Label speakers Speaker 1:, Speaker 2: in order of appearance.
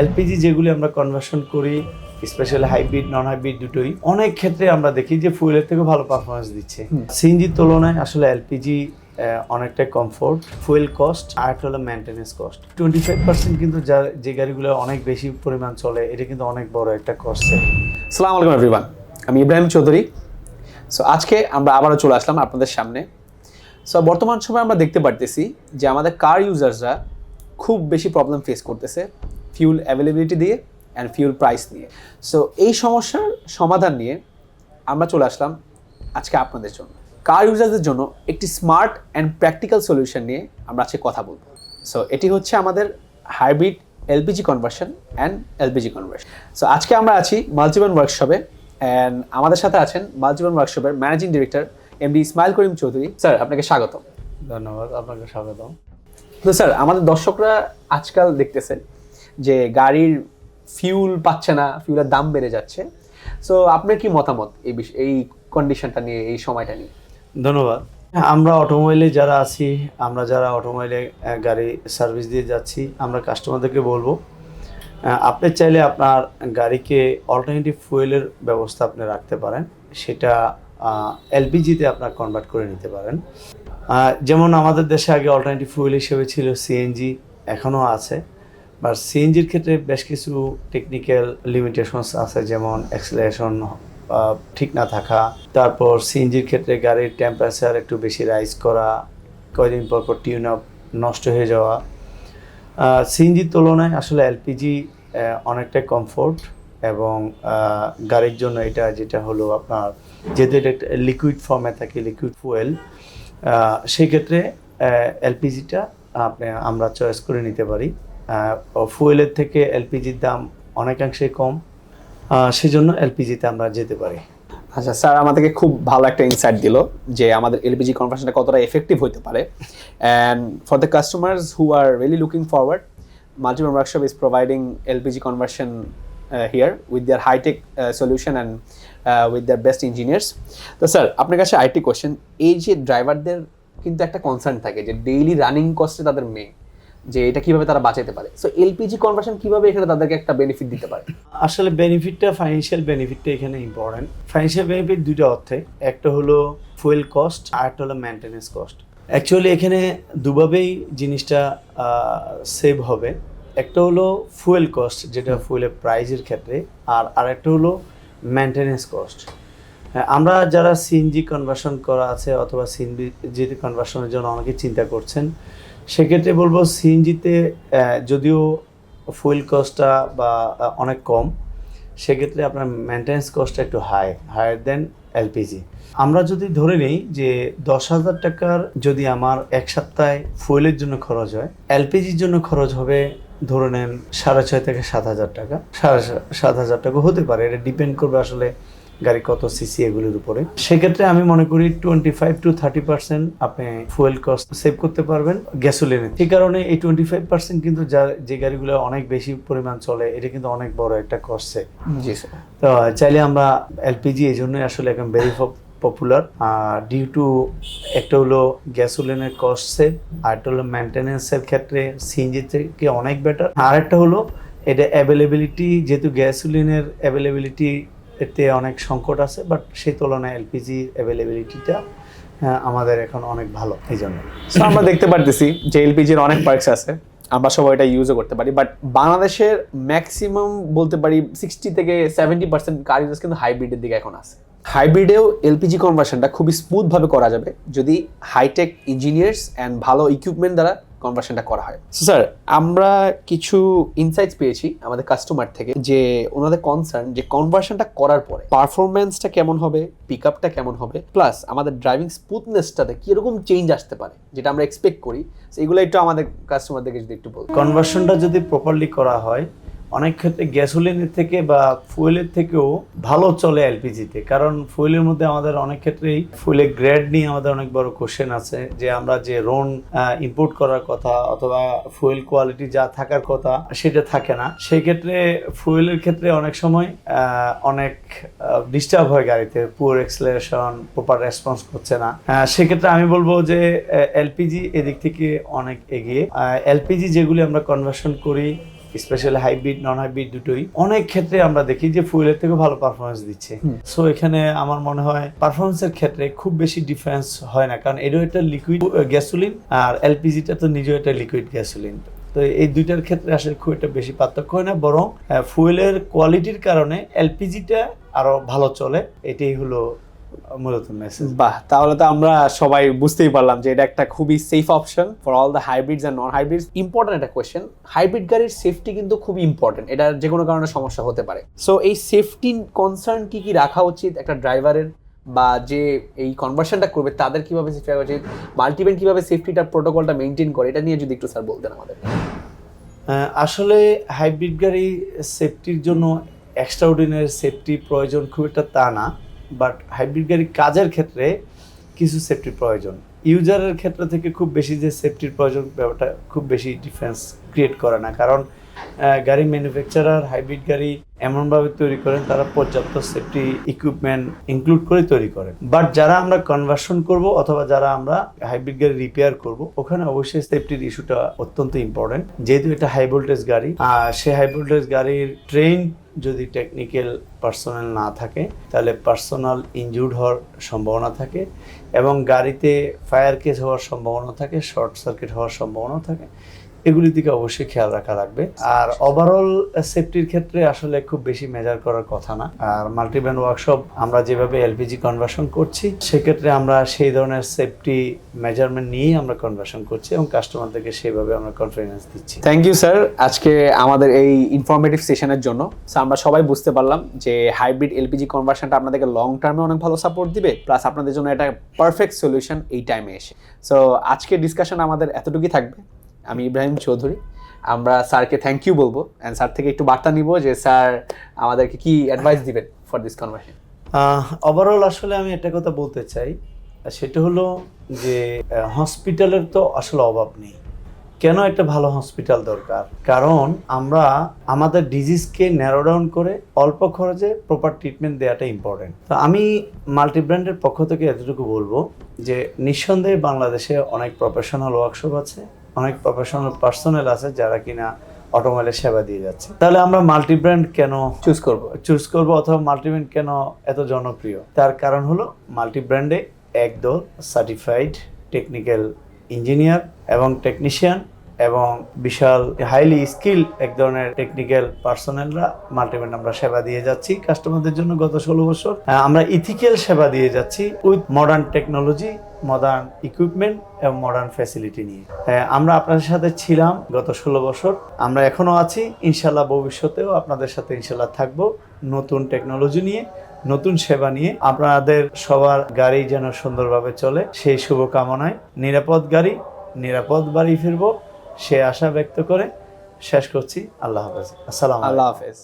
Speaker 1: LPG যেগুলি আমরা conversion করি, স্পেশালি হাইব্রিড নন হাইব্রিড দুটোই, অনেক ক্ষেত্রে আমরা দেখি যে ফুয়েলের থেকে ভালো পারফরমেন্স দিচ্ছে। সিএনজির তুলনায় আসলে এলপিজি অনেকটা কমফোর্ট, ফুয়েল কস্ট আর হলো মেনটেন্যান্স কস্ট 25% কিন্তু যে গাড়িগুলো অনেক বেশি পরিমাণ চলে, এটা কিন্তু অনেক বড় একটা কস্ট।
Speaker 2: আসসালামু আলাইকুম এভরিওয়ান, আমি ইব্রাহিম চৌধুরী। সো আজকে আমরা আবারও চলে আসলাম আপনাদের সামনে। সো বর্তমান সময়ে আমরা দেখতে পারতেছি যে আমাদের কার ইউজার্সরা খুব বেশি প্রবলেম ফেস করতেছে ফিউল অ্যাভেলেবিলিটি দিয়ে অ্যান্ড ফিউল প্রাইস নিয়ে। সো এই সমস্যার সমাধান নিয়ে আমরা চলে আসলাম আজকে আপনাদের জন্য। কার ইউজারদের জন্য একটি স্মার্ট অ্যান্ড প্র্যাকটিক্যাল সলিউশন নিয়ে আমরা আজকে কথা বলবো। সো এটি হচ্ছে আমাদের hybrid LPG conversion and LPG conversion. So আজকে আমরা আছি মাল্টিবান ওয়ার্কশপে অ্যান্ড আমাদের সাথে আছেন মাল্টিবান ওয়ার্কশপের managing director MD Ismail Karim Chowdhury. Sir, আপনাকে স্বাগতম।
Speaker 1: ধন্যবাদ, আপনাকে স্বাগতম।
Speaker 2: তো স্যার, আমাদের দর্শকরা আজকাল দেখতেছে যে গাড়ির ফিউল পাচ্ছে না, ফিউলের দাম বেড়ে যাচ্ছে। সো আপনার কি মতামত এই কন্ডিশনটা নিয়ে, এই সময়টা নিয়ে?
Speaker 1: ধন্যবাদ। আমরা অটোমোবাইলে যারা আছি, আমরা যারা অটোমোবাইলে গাড়ি সার্ভিস দিয়ে যাচ্ছি, আমরা কাস্টমারদেরকে বলবো আপনি চাইলে আপনার গাড়িকে অল্টারনেটিভ ফুয়েলের ব্যবস্থা আপনি রাখতে পারেন, সেটা এলপিজিতে আপনার কনভার্ট করে নিতে পারেন। যেমন আমাদের দেশে আগে অল্টারনেটিভ ফুয়েল হিসেবে ছিল সিএনজি, এখনও আছে, বাট সিএনজির ক্ষেত্রে বেশ কিছু টেকনিক্যাল লিমিটেশনস আছে, যেমন অ্যাক্সিলারেশন ঠিক না থাকা, তারপর সিএনজির ক্ষেত্রে গাড়ির টেম্পারেচার একটু বেশি রাইজ করা, কয়দিন পর পর টিউন আপ নষ্ট হয়ে যাওয়া। সিএনজির তুলনায় আসলে এলপিজি অনেকটাই কমফোর্ট এবং গাড়ির জন্য এটা যেটা হলো আপনার, যেহেতু এটা একটা লিকুইড ফর্মে থাকে, লিকুইড ফুয়েল, সেই ক্ষেত্রে এলপিজিটা আমরা চয়েস করে নিতে পারি। ফুয়েলের থেকে এলপিজির দাম অনেকাংশে কম, সেজন্য এলপিজিতে আমরা যেতে পারি।
Speaker 2: আচ্ছা স্যার, আমাদেরকে খুব ভালো একটা ইনসাইট দিল যে আমাদের এলপিজি কনভার্সনটা কতটা এফেক্টিভ হতে পারে। And for the customers who are really looking forward, Multiban workshop is providing LPG conversion here with their hitech solution and with their best engineers. তো স্যার, আপনার কাছে আরেকটি কোয়েশ্চেন, এই যে ড্রাইভারদের কিন্তু একটা কনসার্ন থাকে যে ডেইলি রানিং কস্টে তাদের মেয়ে, যে এটা কিভাবে তারা বাঁচাতে পারে। সো এলপিজি কনভার্সন কিভাবে এখানে তাদেরকে একটা বেনিফিট দিতে পারে?
Speaker 1: আসলে বেনিফিটটা, ফাইন্যান্সিয়াল বেনিফিটটা এখানে ইম্পর্টেন্ট। ফাইন্যান্সিয়াল বেনিফিট দুটো অর্থে, একটা হলো ফুয়েল কস্ট আর একটা হলো মেনটেন্যান্স কস্ট। অ্যাকচুয়ালি এখানে দুভাবেই জিনিসটা সেভ হবে। একটা হলো ফুয়েল কস্ট, যেটা ফুয়েলের প্রাইজের ক্ষেত্রে, আর আরেকটা হলো মেনটেন্যান্স কস্ট। আমরা যারা সিএনজি কনভার্সন করা আছে অথবা সিএনজি কনভার্সনের জন্য অনেকে চিন্তা করছেন, সেক্ষেত্রে বলবো সিএনজিতে যদিও ফুয়েল কস্টটা বা অনেক কম, সেক্ষেত্রে আপনার মেনটেন্যান্স কস্টটা একটু হায়ার দেন এলপিজি। আমরা যদি ধরে নিই যে 10,000 টাকার যদি আমার এক সপ্তাহে ফুয়েলের জন্য খরচ হয়, এলপিজির জন্য খরচ হবে ধরে নেন 6,500 থেকে 7,000 টাকা, 7,500 টাকা হতে পারে, এটা ডিপেন্ড করবে আসলে গাড়ি কত সিসি এগুলোর উপরে। সেক্ষেত্রে আমি মনে করি 25 to 30% আপনি ফুয়েল কস্ট সেভ করতে পারবেন গ্যাসোলিনে। সেই কারণে এই 25% কিন্তু যে গাড়িগুলো অনেক বেশি পরিমাণ চলে, এটা কিন্তু অনেক বড় একটা কস্ট সেভ।
Speaker 2: জি স্যার।
Speaker 1: তো চাইলে আমরা এলপিজি এই জন্যই আসলে এখন ভেরি পপুলার, ডিউ টু একটা হলো গ্যাসোলিনের কস্ট সেভ, আর একটা হলো মেনটেন্যান্সের ক্ষেত্রে সিএনজি থেকে অনেক বেটার, আর একটা হলো এটা অ্যাভেলেবিলিটি, যেহেতু গ্যাসোলিনের অ্যাভেলেবিলিটি এতে অনেক সংকট আছে, বাট সেই তুলনায় এলপিজি অ্যাভেলেবিলিটিটা আমাদের এখন অনেক ভালো। এই জন্য
Speaker 2: সো আমরা দেখতে পারতেছি যে এলপিজির অনেক পার্কস আছে, আমরা সবাই এটা ইউজও করতে পারি, বাট বাংলাদেশের ম্যাক্সিমাম বলতে পারি 60 থেকে 70% কার ইউজার্স কিন্তু হাইব্রিডের দিকে এখন আছে। হাইব্রিডেও এলপিজি কনভার্সনটা খুবই স্মুথভাবে করা যাবে যদি হাইটেক ইঞ্জিনিয়ার্স অ্যান্ড ভালো ইকুইপমেন্ট দ্বারা কনভার্সনটা করা হয়। সো স্যার, আমরা কিছু ইনসাইটস পেয়েছি আমাদের কাস্টমার থেকে যে ওনাদের কনসার্ন যে কনভার্সনটা করার পরে পারফরমেন্সটা কেমন হবে, পিক আপটা কেমন হবে, প্লাস আমাদের ড্রাইভিং স্মুথনেসটাতে কীরকম চেঞ্জ আসতে পারে যেটা আমরা এক্সপেক্ট করি। এগুলো একটু আমাদের কাস্টমারদেরকে যদি একটু বলতে।
Speaker 1: কনভার্সনটা যদি প্রপারলি করা হয়, অনেক ক্ষেত্রে গ্যাসোলিনের থেকে বা ফুয়েলের থেকেও ভালো চলে এলপিজিতে, কারণ ফুয়েলের মধ্যে আমাদের অনেক ক্ষেত্রেই ফুয়েলের গ্রেড নিয়ে আমাদের অনেক বড় কোশ্চেন আছে, যে আমরা যে রোন ইম্পোর্ট করার কথা অথবা ফুয়েল কোয়ালিটি যা থাকার কথা সেটা থাকে না। সেই ক্ষেত্রে ফুয়েলের ক্ষেত্রে অনেক সময় অনেক ডিস্টার্ব হয় গাড়িতে, পুয়ার এক্সেলারেশন, প্রপার রেসপন্স করছে না। সেক্ষেত্রে আমি বলবো যে এলপিজি এদিক থেকে অনেক এগিয়ে। এলপিজি যেগুলি আমরা কনভার্সন করি, স্পেশালি হাইব্রিড নন হাইব্রিড দুটোই অনেক ক্ষেত্রে আমরা দেখি যে ফুয়েলের থেকে ভালো পারফরমেন্স দিচ্ছে। সো এখানে আমার মনে হয় পারফরমেন্সের ক্ষেত্রে খুব বেশি ডিফারেন্স হয় না, কারণ এটাও একটা লিকুইড গ্যাসোলিন আর এলপিজিটা তো নিজেও একটা লিকুইড গ্যাসোলিন। তো এই দুইটার ক্ষেত্রে আসলে খুব একটা বেশি পার্থক্য হয় না, বরং ফুয়েলের কোয়ালিটির কারণে এলপিজিটা আরো ভালো চলে। এটাই হলো মূলত মেসেজ।
Speaker 2: বাহ, তাহলে তো আমরা সবাই বুঝতেই পারলাম যে এটা একটা খুবই safe option for all the hybrids and non hybrids. Important একটা কোয়েশ্চেন, হাইব্রিড গাড়ির সেফটি কিন্তু খুবই ইম্পর্টেন্ট, এটা যে কোনো কারণে সমস্যা হতে পারে। সো এই সেফটি কনসার্ন কি কি রাখা উচিত একটা ড্রাইভারের, বা যে এই কনভার্সনটা করবে তাদের কিভাবে সেফটি রাখা উচিত, মাল্টিভেন কিভাবে সেফটিটার প্রোটোকলটা মেনটেন করে, এটা নিয়ে যদি একটু স্যার বলতেন আমাদের।
Speaker 1: আসলে হাইব্রিড গাড়ি সেফটির জন্য এক্সট্রাঅর্ডিনারি সেফটি প্রয়োজন খুব একটা তা না, বাট হাইব্রিড গাড়ির কাজের ক্ষেত্রে কিছু সেফটির প্রয়োজন। ইউজারের ক্ষেত্র থেকে খুব বেশি যে সেফটির প্রয়োজন ব্যাপারটা খুব বেশি ডিফারেন্স ক্রিয়েট করে না, কারণ গাড়ি ম্যানুফ্যাকচারার হাইব্রিড গাড়ি এমনভাবে তৈরি করেন তারা পর্যাপ্ত সেফটি ইকুইপমেন্ট ইনক্লুড করে তৈরি করেন। বাট যারা আমরা কনভার্সন করব অথবা যারা আমরা হাইব্রিড গাড়ি রিপেয়ার করব, ওখানে অবশ্যই সেফটির ইস্যুটা অত্যন্ত ইম্পর্টেন্ট। যেহেতু এটা হাই ভোল্টেজ গাড়ি, সে হাই ভোল্টেজ গাড়ির ট্রেন যদি টেকনিক্যাল পার্সোনাল না থাকে তাহলে পার্সোনাল ইনজুর্ড হওয়ার সম্ভাবনা থাকে, এবং গাড়িতে ফায়ার কেস হওয়ার সম্ভাবনা থাকে, শর্ট সার্কিট হওয়ার সম্ভাবনা থাকে। এগুলির দিকে অবশ্যই খেয়াল রাখা লাগবে। আর ওভারঅল সেফটির ক্ষেত্রে আসলে খুব বেশি মেজার করার কথা না। আর মাল্টিভ্যান ওয়ার্কশপ আমরা যেভাবে এলপিজি কনভার্সন করছি, সেক্ষেত্রে আমরা সেই ধরনের সেফটি মেজারমেন্ট নিয়েই আমরা কনভার্সন করছি এবং কাস্টমারদেরকে সেভাবে আমরা কনফিডেন্স দিচ্ছি।
Speaker 2: থ্যাংক ইউ স্যার আজকে আমাদের এই ইনফরমেটিভ সেশনের জন্য। সো আমরা সবাই বুঝতে পারলাম যে হাইব্রিড এলপিজি কনভার্সনটা আপনাদেরকে লং টার্মে অনেক ভালো সাপোর্ট দিবে, প্লাস আপনাদের জন্য এটা পারফেক্ট সলিউশন এই টাইমে এসে। সো আজকের ডিসকাশন আমাদের এতটুকুই থাকবে। আমি ইব্রাহিম চৌধুরী, আমরা স্যারকে থ্যাংক ইউ বলবো, অ্যান্ড স্যার থেকে একটু বার্তা নিব যে স্যার আমাদেরকে কি অ্যাডভাইস দিবেন ফর দিস কনভার্সেশন।
Speaker 1: ওভারঅল আসলে আমি একটা কথা বলতে চাই, সেটা হলো যে হসপিটালের তো আসলে অভাব নেই। কেন একটা ভালো হসপিটাল দরকার? কারণ আমরা আমাদের ডিজিজকে ন্যারো ডাউন করে অল্প খরচে প্রপার ট্রিটমেন্ট দেওয়াটা ইম্পর্টেন্ট। তো আমি মাল্টি ব্র্যান্ডের পক্ষ থেকে এতটুকু বলবো যে নিঃসন্দেহে বাংলাদেশে অনেক প্রফেশনাল ওয়ার্কশপ আছে, অনেক প্রফেশনাল পার্সোনাল আছে যারা কিনা অটোমোবাইলের সেবা দিয়ে যাচ্ছে। তাহলে আমরা মাল্টি ব্র্যান্ড কেন চুজ করব অথবা মাল্টি ব্র্যান্ড কেন এত জনপ্রিয়? তার কারণ হলো মাল্টি ব্র্যান্ডে একদল সার্টিফাইড টেকনিক্যাল ইঞ্জিনিয়ার এবং টেকনিশিয়ান এবং বিশাল হাইলি স্কিল এক ধরনের টেকনিক্যাল পার্সোনালরা মাল্টিব্র্যান্ড আমরা সেবা দিয়ে যাচ্ছি কাস্টমারদের জন্য গত 16 বছর। আমরা ইথিক্যাল সেবা দিয়ে যাচ্ছি with modern technology, modern equipment এবং মডার্ন ফ্যাসিলিটি নিয়ে। আমরা আপনাদের সাথে ছিলাম গত 16 বছর, আমরা এখনো আছি, ইনশাল্লাহ ভবিষ্যতেও আপনাদের সাথে ইনশাল্লাহ থাকবো, নতুন টেকনোলজি নিয়ে, নতুন সেবা নিয়ে। আপনাদের সবার গাড়ি যেন সুন্দরভাবে চলে সেই শুভকামনায় নিরাপদ গাড়ি নিরাপদ বাড়ি ফিরবো সে আশা ব্যক্ত করে শেষ করছি। আল্লাহ হাফেজ। আসসালাম।
Speaker 2: আল্লাহ হাফেজ।